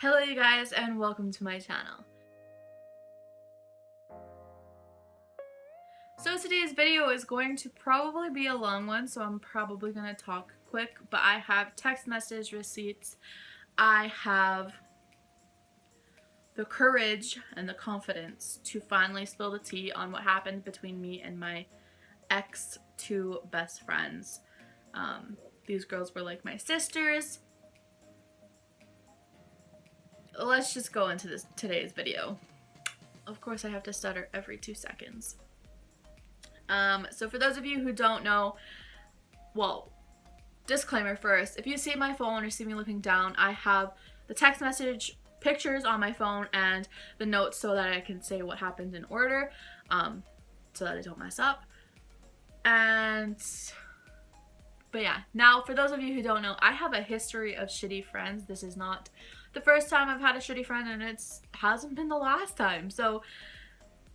Hello you guys and welcome to my channel. So today's video is going to probably be a long one, so I'm probably going to talk quick, but I have text message receipts. I have the courage and the confidence to finally spill the tea on what happened between me and my ex two best friends. These girls were like my sisters. Let's just go into today's video. Of course I have to stutter every 2 seconds. So for those of you who don't know, well, disclaimer first, if you see my phone or see me looking down, I have the text message pictures on my phone and the notes so that I can say what happened in order, so that I don't mess up. But yeah, now for those of you who don't know, I have a history of shitty friends. This is not the first time I've had a shitty friend, and it hasn't been the last time. So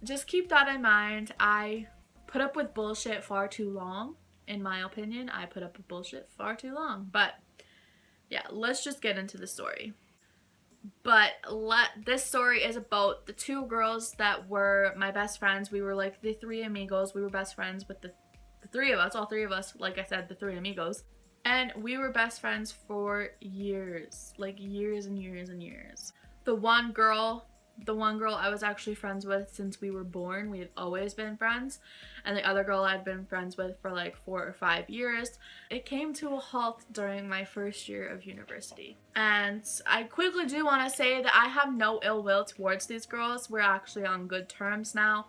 just keep that in mind. I put up with bullshit far too long. In my opinion, I put up with bullshit far too long. But yeah, let's just get into the story. But this story is about the two girls that were my best friends. We were like the three amigos. We were best friends with the three of us, all three of us, like I said, the three amigos. And we were best friends for years, like years and years and years. The one girl I was actually friends with since we were born. We had always been friends. And the other girl I'd been friends with for like 4 or 5 years. It came to a halt during my first year of university. And I quickly do want to say that I have no ill will towards these girls. We're actually on good terms now.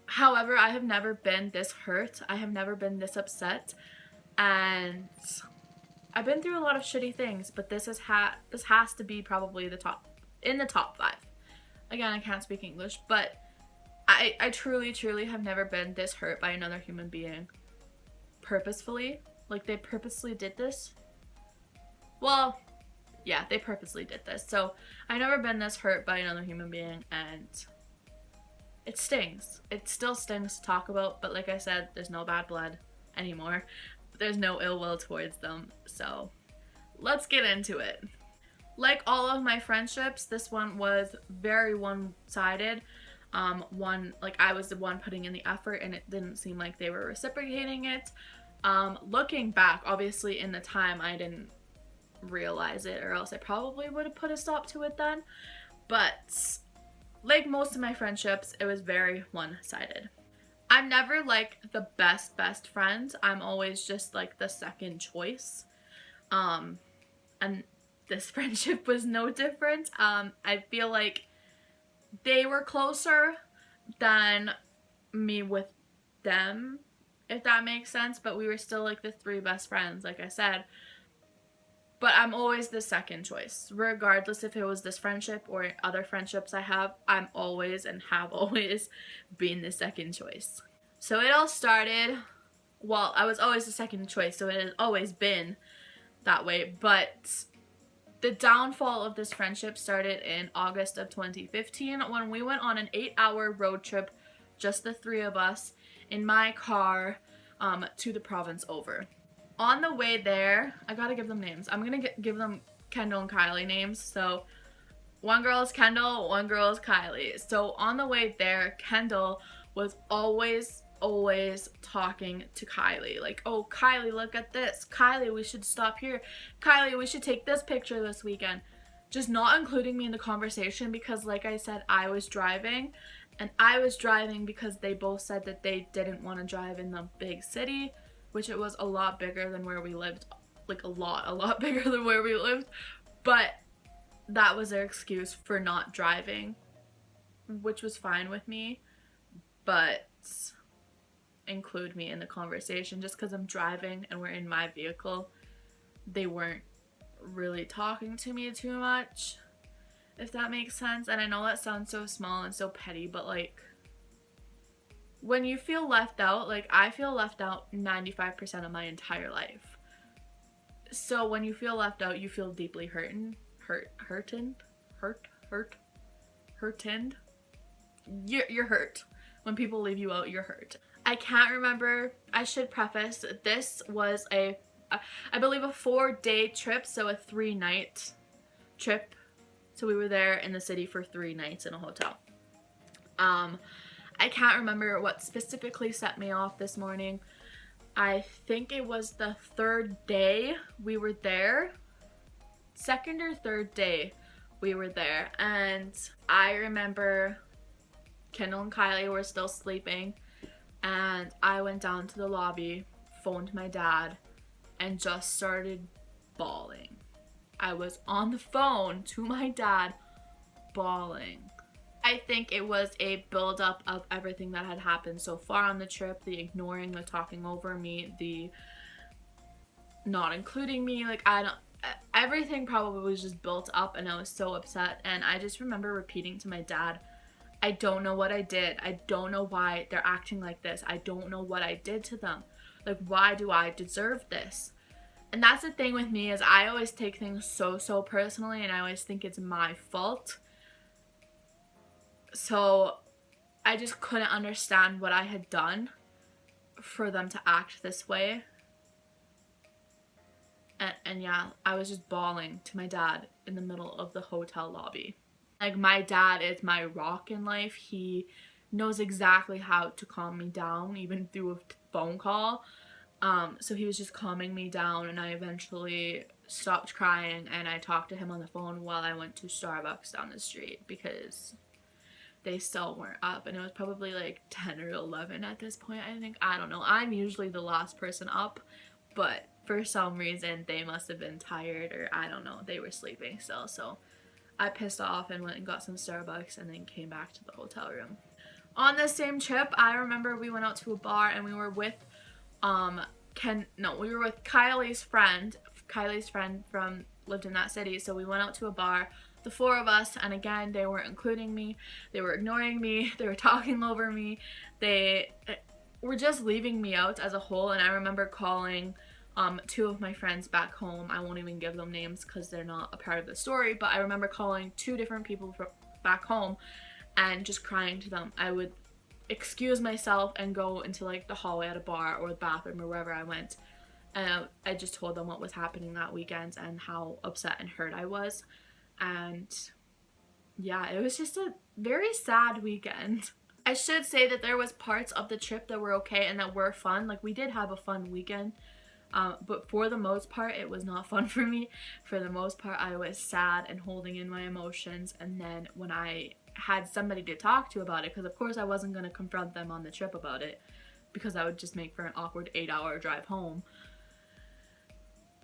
However, I have never been this hurt. I have never been this upset. And I've been through a lot of shitty things, but this has to be probably the top 5. Again, I can't speak English, but I truly have never been this hurt by another human being purposefully. Like, they purposely did this. Well, yeah, they purposely did this. So I've never been this hurt by another human being, and it stings. It still stings to talk about, but like I said, there's no bad blood anymore. There's no ill will towards them. So let's get into it. Like all of my friendships, this one was very one-sided. Like I was the one putting in the effort and it didn't seem like they were reciprocating it. Looking back, obviously in the time I didn't realize it, or else I probably would have put a stop to it then. But like most of my friendships, it was very one-sided. I'm never like the best friend. I'm always just like the second choice. And this friendship was no different. I feel like they were closer than me with them, if that makes sense, but we were still like the 3 best friends, like I said. But I'm always the second choice, regardless if it was this friendship or other friendships I have. I'm always and have always been the second choice. So it all started, well, I was always the second choice, so it has always been that way. But the downfall of this friendship started in August of 2015 when we went on an 8-hour road trip, just the 3 of us, in my car to the province over. On the way there, I gotta give them names. I'm gonna give them Kendall and Kylie names. So one girl is Kendall, one girl is Kylie. So on the way there, Kendall was always talking to Kylie. Like, oh, Kylie, look at this. Kylie, we should stop here. Kylie, we should take this picture this weekend. Just not including me in the conversation because, like I said, I was driving. And I was driving because they both said that they didn't want to drive in the big city, which it was a lot bigger than where we lived. Like a lot bigger than where we lived. But that was their excuse for not driving, which was fine with me. But include me in the conversation just because I'm driving and we're in my vehicle. They weren't really talking to me too much, if that makes sense. And I know that sounds so small and so petty, but like when you feel left out, like I feel left out 95% of my entire life. So when you feel left out, you feel deeply hurted. You're hurt. When people leave you out, you're hurt. I can't remember. I should preface, this was I believe a 4-day trip, so a 3-night trip So we were there in the city for 3 nights in a hotel. I can't remember what specifically set me off this morning. I think it was the 3rd day we were there. 2nd or 3rd day we were there. And I remember Kendall and Kylie were still sleeping. And I went down to the lobby, phoned my dad, and just started bawling. I was on the phone to my dad bawling. I think it was a buildup of everything that had happened so far on the trip, the ignoring, the talking over me, the not including me, like everything probably was just built up, and I was so upset. And I just remember repeating to my dad, I don't know what I did. I don't know why they're acting like this. I don't know what I did to them. Like, why do I deserve this? And that's the thing with me, is I always take things so personally, and I always think it's my fault. So I just couldn't understand what I had done for them to act this way. And yeah, I was just bawling to my dad in the middle of the hotel lobby. Like, my dad is my rock in life. He knows exactly how to calm me down, even through a phone call. So he was just calming me down, and I eventually stopped crying, and I talked to him on the phone while I went to Starbucks down the street, because they still weren't up, and it was probably like 10 or 11 at this point, I think. I don't know. I'm usually the last person up, but for some reason they must have been tired, or I don't know, they were sleeping still. So I pissed off and went and got some Starbucks and then came back to the hotel room. On this same trip, I remember we went out to a bar, and we were with we were with Kylie's friend. Kylie's friend lived in that city, so we went out to a bar, the 4 of us, and again, they weren't including me. They were ignoring me. They were talking over me. They were just leaving me out as a whole. And I remember calling 2 of my friends back home. I won't even give them names because they're not a part of the story, but I remember calling 2 different people back home and just crying to them. I would excuse myself and go into like the hallway at a bar or the bathroom or wherever I went, and I just told them what was happening that weekend and how upset and hurt I was. And yeah, it was just a very sad weekend. I should say that there was parts of the trip that were okay and that were fun. Like, we did have a fun weekend, but for the most part it was not fun for me. For the most part I was sad and holding in my emotions, and then when I had somebody to talk to about it, because of course I wasn't going to confront them on the trip about it, because that would just make for an awkward 8-hour drive home.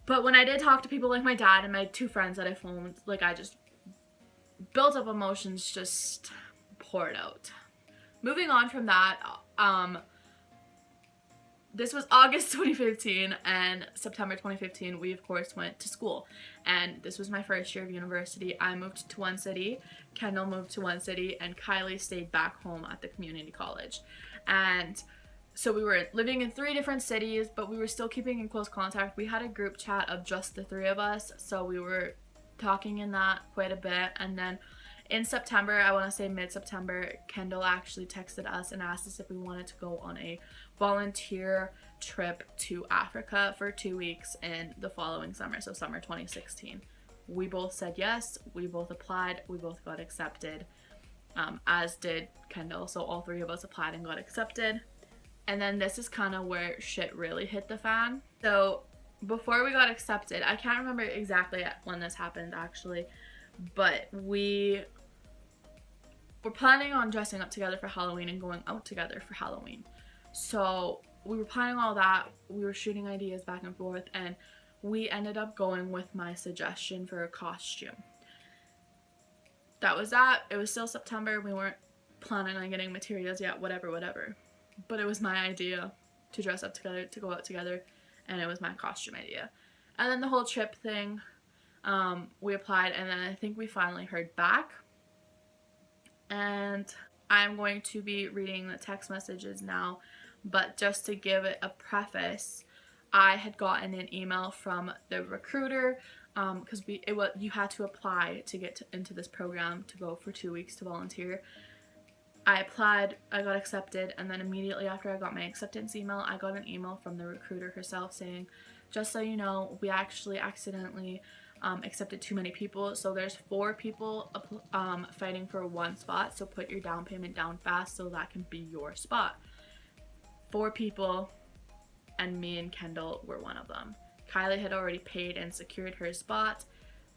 But when I did talk to people like my dad and my 2 friends that I phoned, like, I just built up emotions, just poured out. Moving on from that, this was August 2015, and September 2015 we of course went to school, and this was my first year of university. I moved to one city, Kendall moved to one city, and Kylie stayed back home at the community college. And so we were living in 3 different cities, but we were still keeping in close contact. We had a group chat of just the 3 of us, so we were talking in that quite a bit. And then in September, I want to say mid-September, Kendall actually texted us and asked us if we wanted to go on a volunteer trip to Africa for 2 weeks in the following summer, so summer 2016. We both said yes, we both applied, we both got accepted, as did Kendall. So all 3 of us applied and got accepted. And then this is kind of where shit really hit the fan. So before we got accepted, I can't remember exactly when this happened actually, but we were planning on dressing up together for Halloween and going out together for Halloween. So we were planning all that, we were shooting ideas back and forth, and we ended up going with my suggestion for a costume. That was that. It was still September, we weren't planning on getting materials yet, whatever. But it was my idea to dress up together, to go out together, and it was my costume idea. And then the whole trip thing, we applied, and then I think we finally heard back. And I'm going to be reading the text messages now, but just to give it a preface, I had gotten an email from the recruiter, because you had to apply to get into this program to go for 2 weeks to volunteer. I applied, I got accepted, and then immediately after I got my acceptance email, I got an email from the recruiter herself saying, just so you know, we actually accidentally accepted too many people. So there's 4 people fighting for 1 spot. So put your down payment down fast so that can be your spot. 4 people, and me and Kendall were one of them. Kylie had already paid and secured her spot,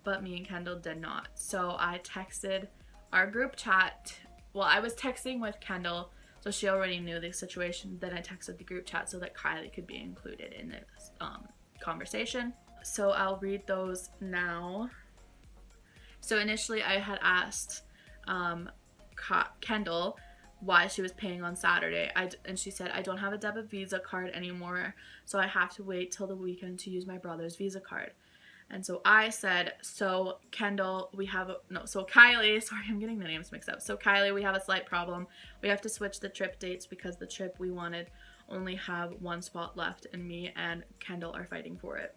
but me and Kendall did not. So I texted our group chat. Well, I was texting with Kendall, so she already knew the situation. Then I texted the group chat so that Kylie could be included in this conversation. So I'll read those now. So initially I had asked Kendall why she was paying on Saturday, and she said, I don't have a debit Visa card anymore, so I have to wait till the weekend to use my brother's Visa card. And so I said, so Kylie, sorry, I'm getting the names mixed up. So Kylie, we have a slight problem. We have to switch the trip dates because the trip we wanted only have 1 spot left, and me and Kendall are fighting for it.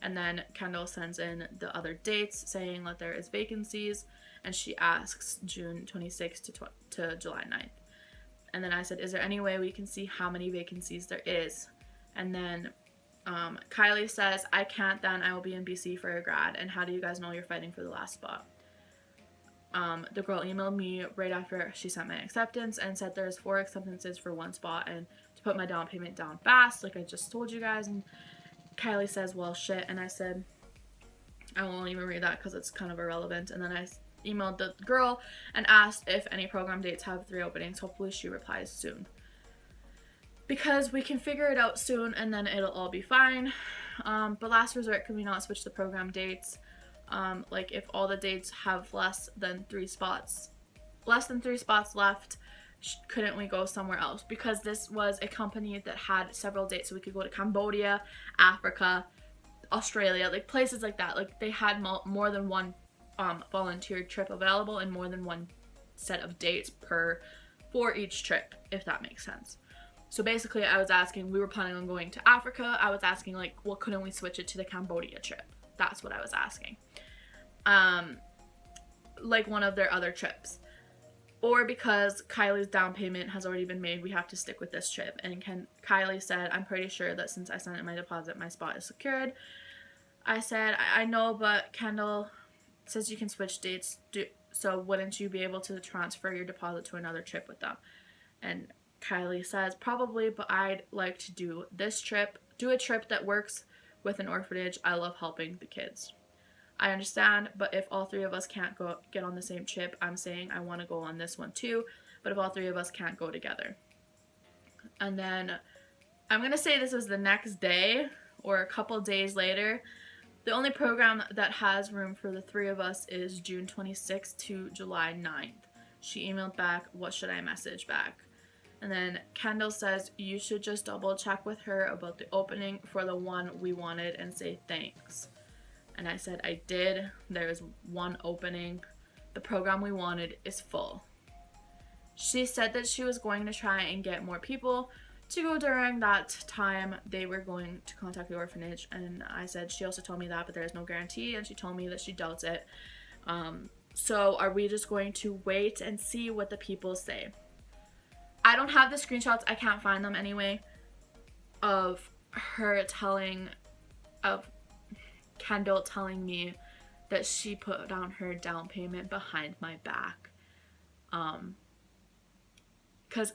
And then Kendall sends in the other dates saying that there is vacancies, and she asks June 26th to July 9th. And then I said, is there any way we can see how many vacancies there is? And then Kylie says, I can't then, I will be in BC for a grad, and how do you guys know you're fighting for the last spot? The girl emailed me right after she sent my acceptance and said there's 4 acceptances for 1 spot and to put my down payment down fast, like I just told you guys. And Kylie says, well, shit. And I said, I won't even read that because it's kind of irrelevant. And then I emailed the girl and asked if any program dates have 3 openings. Hopefully she replies soon, because we can figure it out soon and then it'll all be fine. But last resort, can we not switch the program dates? Like if all the dates have less than 3 spots left, couldn't we go somewhere else? Because this was a company that had several dates, so we could go to Cambodia, Africa, Australia, like places like that. Like they had more than 1 volunteer trip available and more than 1 set of dates for each trip, if that makes sense. So basically I was asking, we were planning on going to Africa. I was asking, like, well, couldn't we switch it to the Cambodia trip? That's what I was asking. Like one of their other trips. Or because Kylie's down payment has already been made, we have to stick with this trip. And Kylie said, I'm pretty sure that since I sent in my deposit, my spot is secured. I said, I know, but Kendall says you can switch dates. So wouldn't you be able to transfer your deposit to another trip with them? And Kylie says, probably, but I'd like to do this trip, do a trip that works with an orphanage. I love helping the kids. I understand, but if all 3 of us can't get on the same trip, I'm saying I want to go on this one too, but if all 3 of us can't go together. And then I'm going to say this was the next day or a couple days later. The only program that has room for the 3 of us is June 26th to July 9th. She emailed back, what should I message back? And then Kendall says, you should just double check with her about the opening for the one we wanted and say thanks. And I said, I did. There's 1 opening. The program we wanted is full. She said that she was going to try and get more people to go during that time. They were going to contact the orphanage. And I said, she also told me that, but there's no guarantee. And she told me that she doubts it. So are we just going to wait and see what the people say? I don't have the screenshots. I can't find them anyway. Of Kendall telling me that she put down her down payment behind my back. Because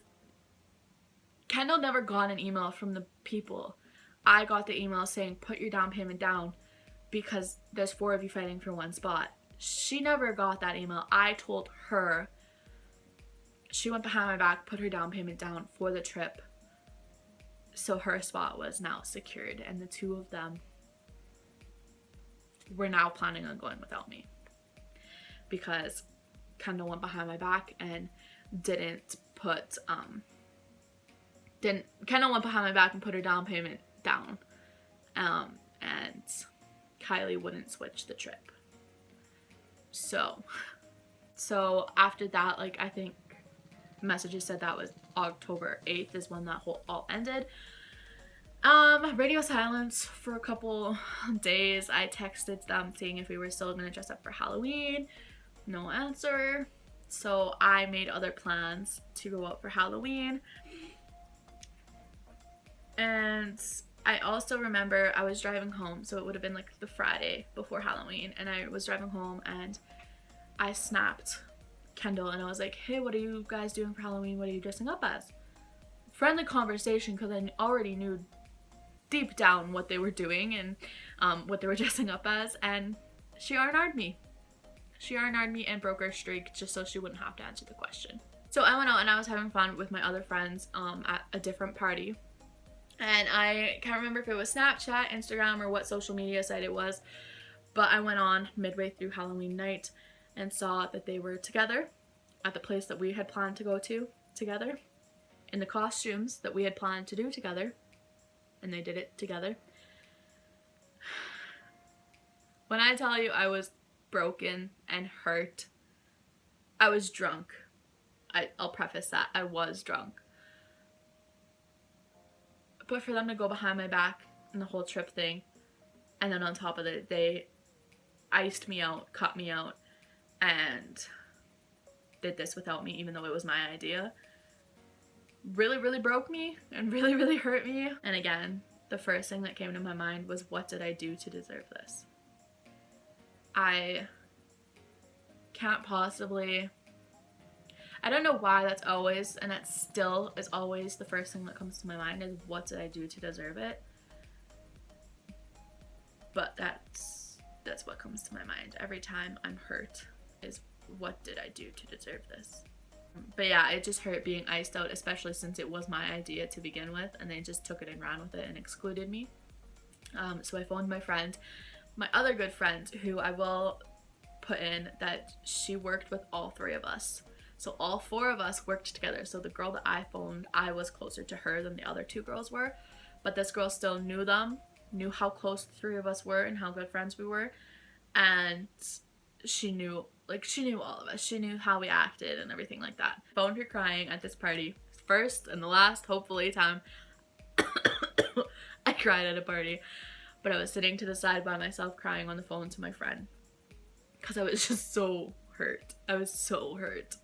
Kendall never got an email from the people. I got the email saying, put your down payment down because there's 4 of you fighting for 1 spot. She never got that email. I told her. She went behind my back, put her down payment down for the trip. So her spot was now secured, and the 2 of them were now planning on going without me. Because Kendall went behind my back and Kendall went behind my back and put her down payment down. And Kylie wouldn't switch the trip. So after that, like, I think messages said that was October 8th is when that whole all ended. Radio silence for a couple days. I texted them seeing if we were still gonna dress up for Halloween. No answer. So I made other plans to go out for Halloween. And I also remember I was driving home, so it would have been like the Friday before Halloween, and I was driving home and I snapped Kendall and I was like, hey, what are you guys doing for Halloween? What are you dressing up as? Friendly conversation, because I already knew deep down what they were doing and what they were dressing up as, and she R&R'd me. She R&R'd me and broke her streak just so she wouldn't have to answer the question. So I went out and I was having fun with my other friends at a different party. And I can't remember if it was Snapchat, Instagram, or what social media site it was, but I went on midway through Halloween night and saw that they were together at the place that we had planned to go to together, in the costumes that we had planned to do together, and they did it together. When I tell you I was broken and hurt, I was drunk. I'll preface that, I was drunk. But for them to go behind my back and the whole trip thing, and then on top of it, they iced me out, cut me out, and did this without me, even though it was my idea, really, really broke me and really, really hurt me. And again, the first thing that came to my mind was, what did I do to deserve this? I can't possibly... I don't know why that's always, and that still is always the first thing that comes to my mind, is what did I do to deserve it? But that's what comes to my mind every time I'm hurt, is what did I do to deserve this? But yeah, it just hurt being iced out, especially since it was my idea to begin with, and they just took it and ran with it and excluded me. So I phoned my friend, my other good friend, who I will put in that she worked with all three of us. So all four of us worked together. So the girl that I phoned, I was closer to her than the other two girls were. But this girl still knew them, knew how close the three of us were and how good friends we were. And she knew all of us. She knew how we acted and everything like that. Phoned her crying at this party. First and the last, hopefully, time I cried at a party. But I was sitting to the side by myself crying on the phone to my friend. Because I was just so hurt. I was so hurt.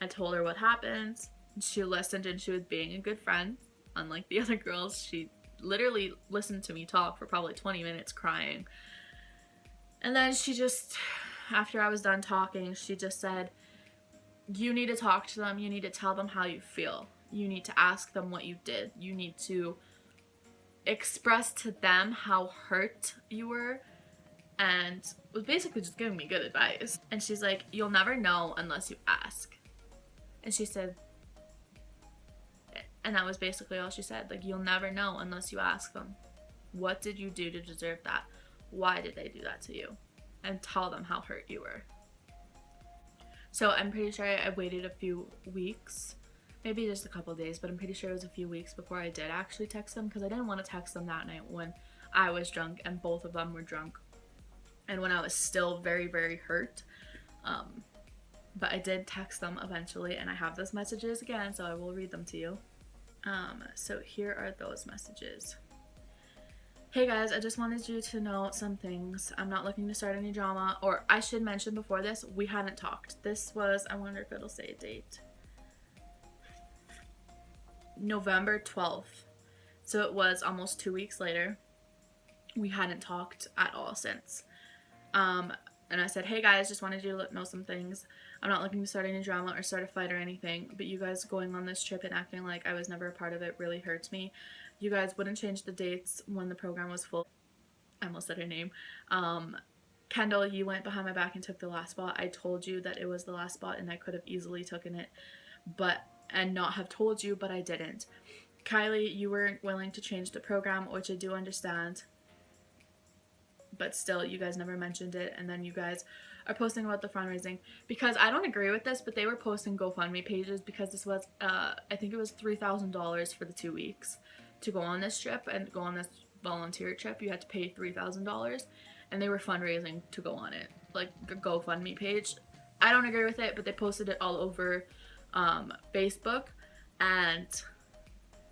I told her what happened. She listened and she was being a good friend. Unlike the other girls, she literally listened to me talk for probably 20 minutes crying. And then she just, after I was done talking, she just said, you need to talk to them. You need to tell them how you feel. You need to ask them what you did. You need to express to them how hurt you were, and was basically just giving me good advice. And she's like, you'll never know unless you ask. And she said, and that was basically all she said, like, you'll never know unless you ask them. What did you do to deserve that? Why did they do that to you? And tell them how hurt you were. So I'm pretty sure I waited a few weeks, maybe just a couple days, but I'm pretty sure it was a few weeks before I did actually text them, because I didn't want to text them that night when I was drunk and both of them were drunk, and when I was still very, very hurt. But I did text them eventually, and I have those messages again, so I will read them to you. So here are those messages. Hey guys, I just wanted you to know some things. I'm not looking to start any drama, or I should mention before this, we hadn't talked. This was, I wonder if it'll say a date. November 12th. So it was almost 2 weeks later. We hadn't talked at all since. And I said, hey guys, just wanted you to know some things. I'm not looking to start any drama or start a fight or anything, but you guys going on this trip and acting like I was never a part of it really hurts me. You guys wouldn't change the dates when the program was full. I almost said her name. Kendall, you went behind my back and took the last spot. I told you that it was the last spot and I could have easily taken it, and not have told you, but I didn't. Kylie, you weren't willing to change the program, which I do understand. But still, you guys never mentioned it, and then you guys are posting about the fundraising, because I don't agree with this, but they were posting GoFundMe pages because this was, I think it was $3,000 for the 2 weeks to go on this trip and go on this volunteer trip. You had to pay $3,000, and they were fundraising to go on it, like a GoFundMe page. I don't agree with it, but they posted it all over Facebook, and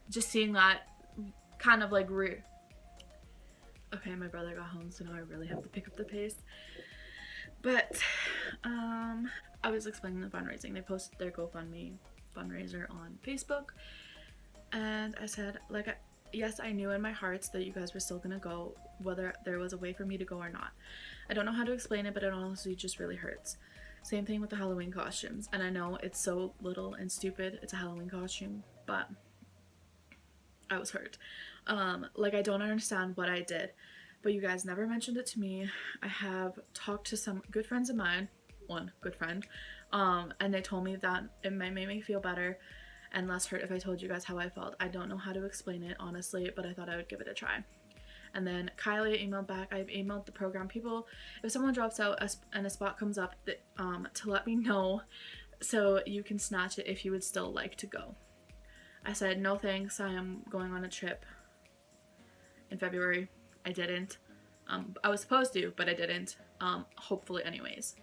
just seeing that kind of like okay, my brother got home, so now I really have to pick up the pace. But I was explaining the fundraising. They posted their GoFundMe fundraiser on Facebook, and I said, like, yes, I knew in my heart that you guys were still gonna go, whether there was a way for me to go or not. I don't know how to explain it, but it honestly just really hurts. Same thing with the Halloween costumes, and I know it's so little and stupid, it's a Halloween costume, but I was hurt. Like, I don't understand what I did, but you guys never mentioned it to me. I have talked to some good friends of mine, one good friend, and they told me that it might make me feel better and less hurt if I told you guys how I felt. I don't know how to explain it, honestly, but I thought I would give it a try. And then Kylie emailed back. I've emailed the program people. If someone drops out and a spot comes up, to let me know so you can snatch it if you would still like to go. I said, no thanks, I am going on a trip in February. I didn't. I was supposed to, but I didn't. Hopefully anyways.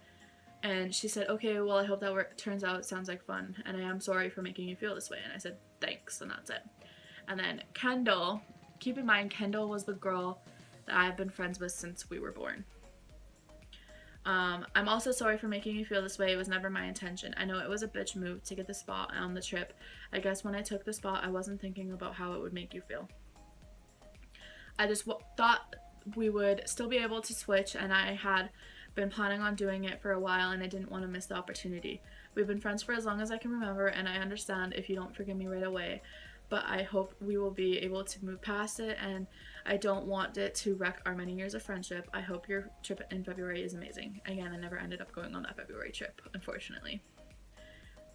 And she said, okay, well, I hope that turns out. Sounds like fun, and I am sorry for making you feel this way. And I said, thanks, and that's it. And then Kendall, keep in mind, Kendall was the girl that I've been friends with since we were born. I'm also sorry for making you feel this way. It was never my intention. I know it was a bitch move to get the spot on the trip. I guess when I took the spot, I wasn't thinking about how it would make you feel. I just thought we would still be able to switch, and I had been planning on doing it for a while, and I didn't want to miss the opportunity. We've been friends for as long as I can remember, and I understand if you don't forgive me right away, but I hope we will be able to move past it, and I don't want it to wreck our many years of friendship. I hope your trip in February is amazing. Again, I never ended up going on that February trip, unfortunately.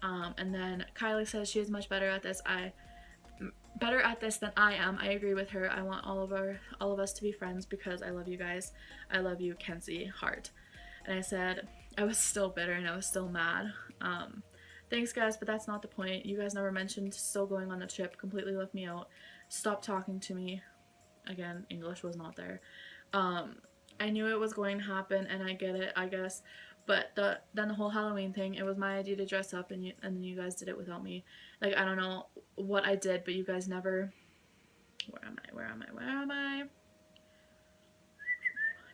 And then Kylie says she is much better at this. Better at this than I am. I agree with her. I want all of us to be friends because I love you guys. I love you, Kenzie, heart. And I said I was still bitter and I was still mad. Thanks guys, but that's not the point. You guys never mentioned still going on the trip. Completely left me out. Stop talking to me. Again, English was not there. I knew it was going to happen, and I get it, I guess. But then the whole Halloween thing, it was my idea to dress up, and then you guys did it without me. Like, I don't know what I did, but you guys never... Where am I?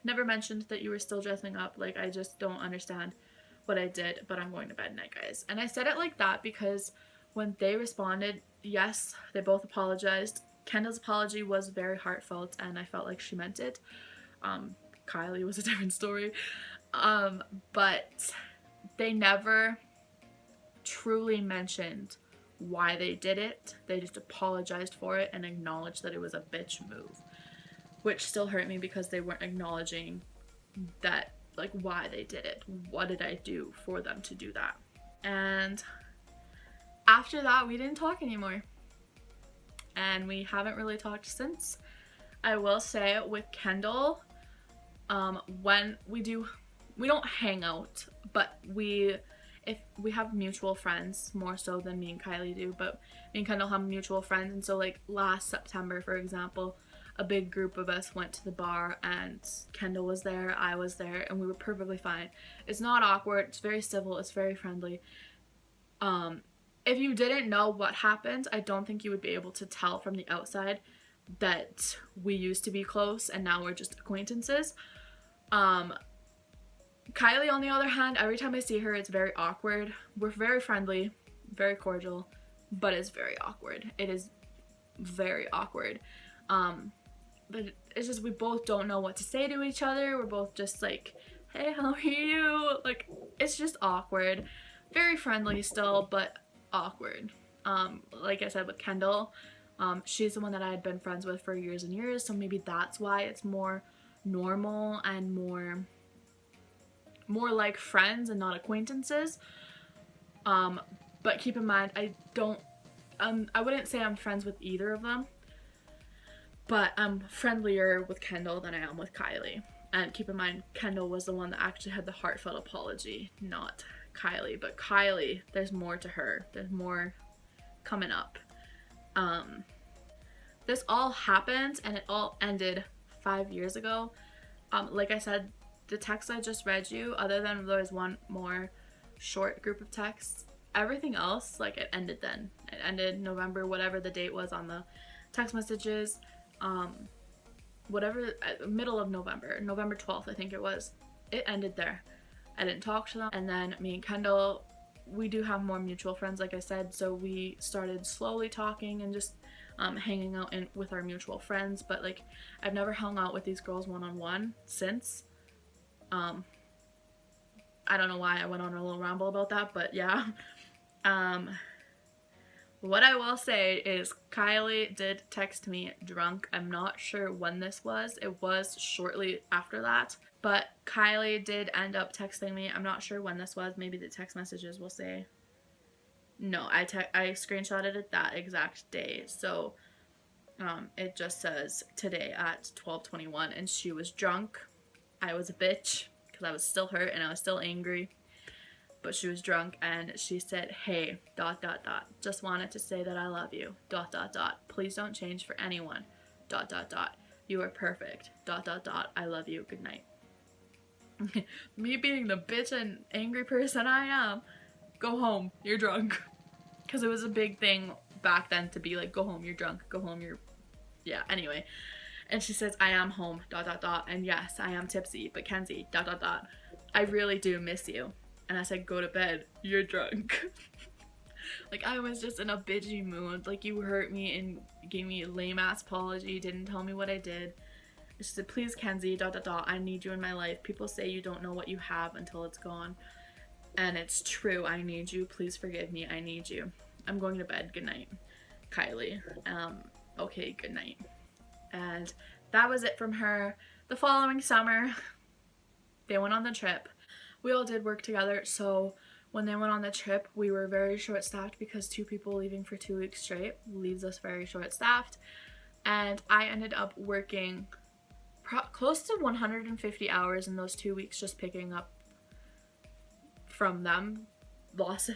Never mentioned that you were still dressing up. Like, I just don't understand what I did, but I'm going to bed night, guys. And I said it like that because when they responded, yes, they both apologized. Kendall's apology was very heartfelt, and I felt like she meant it. Kylie was a different story. But they never truly mentioned why they did it. They just apologized for it and acknowledged that it was a bitch move, which still hurt me because they weren't acknowledging that, like, why they did it. What did I do for them to do that? And after that, we didn't talk anymore, and we haven't really talked since. I will say with Kendall, when we don't hang out, but if we have mutual friends, more so than me and Kylie do, but me and Kendall have mutual friends, and so like last September, for example, a big group of us went to the bar, and Kendall was there, I was there, and we were perfectly fine. It's not awkward, it's very civil, it's very friendly. If you didn't know what happened, I don't think you would be able to tell from the outside that we used to be close and now we're just acquaintances. Kylie, on the other hand, every time I see her, it's very awkward. We're very friendly, very cordial, but it's very awkward. It is very awkward. But it's just, we both don't know what to say to each other. We're both just like, hey, how are you? Like, it's just awkward. Very friendly still, but awkward. Like I said with Kendall, she's the one that I had been friends with for years and years, so maybe that's why it's more normal and more like friends and not acquaintances. But keep in mind, I wouldn't say I'm friends with either of them, but I'm friendlier with Kendall than I am with Kylie. And keep in mind, Kendall was the one that actually had the heartfelt apology, not Kylie. But Kylie, there's more to her. There's more coming up. This all happened and it all ended 5 years ago. Like I said, the text I just read you, other than there was one more short group of texts, everything else, like, it ended then. It ended November, whatever the date was on the text messages. Whatever, middle of November 12th, I think it was. It ended there. I didn't talk to them. And then me and Kendall, we do have more mutual friends, like I said, so we started slowly talking and just hanging out with our mutual friends, but like I've never hung out with these girls one-on-one since. I don't know why I went on a little ramble about that, but yeah. What I will say is Kylie did text me drunk. I'm not sure when this was. It was shortly after that. But Kylie did end up texting me. I'm not sure when this was. Maybe the text messages will say. No, I screenshotted it that exact day. So it just says today at 12:21, and she was drunk. I was a bitch because I was still hurt and I was still angry. But she was drunk, and she said, hey, ... just wanted to say that I love you, ... please don't change for anyone, ... you are perfect, ... I love you, good night. Me being the bitch and angry person I am, go home, you're drunk. Because it was a big thing back then to be like, go home, you're drunk, go home, you're, yeah, anyway. And she says, I am home, ... and yes, I am tipsy, but Kenzie, ... I really do miss you. And I said, go to bed, you're drunk. Like, I was just in a bitchy mood. Like, you hurt me and gave me a lame ass apology, didn't tell me what I did. She said, please Kenzie, ... I need you in my life. People say you don't know what you have until it's gone. And it's true, I need you. Please forgive me, I need you. I'm going to bed, good night. Kylie. Okay, good night. And that was it from her. The following summer, they went on the trip. We all did work together, so when they went on the trip, we were very short-staffed because 2 people leaving for 2 weeks straight leaves us very short-staffed. And I ended up working close to 150 hours in those 2 weeks, just picking up from them,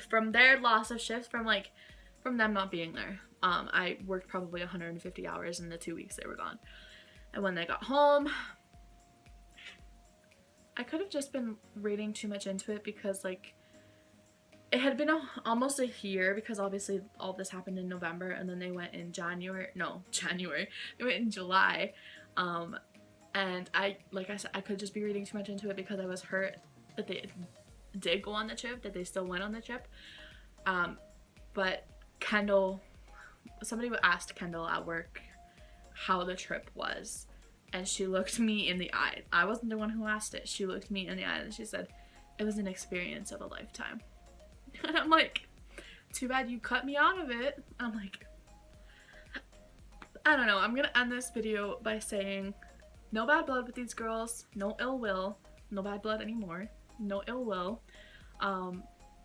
from their loss of shifts, from them not being there. I worked probably 150 hours in the 2 weeks they were gone. And when they got home, I could have just been reading too much into it because like it had been almost a year, because obviously all this happened in November, and then they went in January, they went in July. And like I said, I could just be reading too much into it because I was hurt that they did go on the trip, that they still went on the trip. But Kendall, somebody asked Kendall at work how the trip was. And she looked me in the eye. I wasn't the one who asked it. She looked me in the eye and she said, it was an experience of a lifetime. And I'm like, too bad you cut me out of it. I'm like, I don't know. I'm gonna end this video by saying no bad blood with these girls. No ill will. No bad blood anymore. No ill will.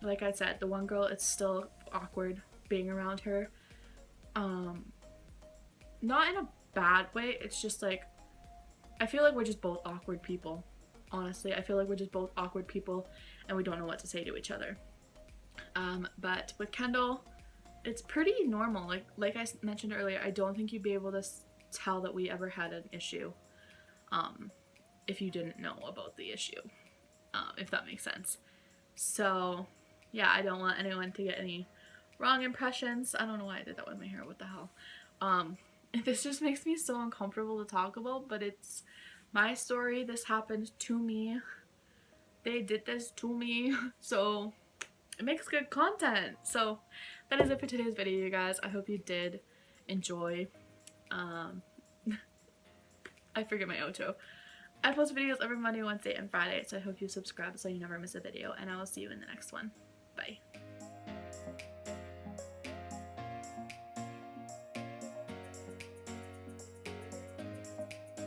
Like I said, the one girl, it's still awkward being around her. Not in a bad way. It's just like, I feel like we're just both awkward people. Honestly, I feel like we're just both awkward people and we don't know what to say to each other. But with Kendall, it's pretty normal. Like I mentioned earlier, I don't think you'd be able to tell that we ever had an issue if you didn't know about the issue, if that makes sense. So yeah, I don't want anyone to get any wrong impressions. I don't know why I did that with my hair. What the hell? This just makes me so uncomfortable to talk about, but it's my story. This happened to me. They did this to me, so it makes good content. So that is it for today's video, you guys. I hope you did enjoy. I forget my outro. I post videos every Monday, Wednesday, and Friday, so I hope you subscribe so you never miss a video, and I will see you in the next one. Bye.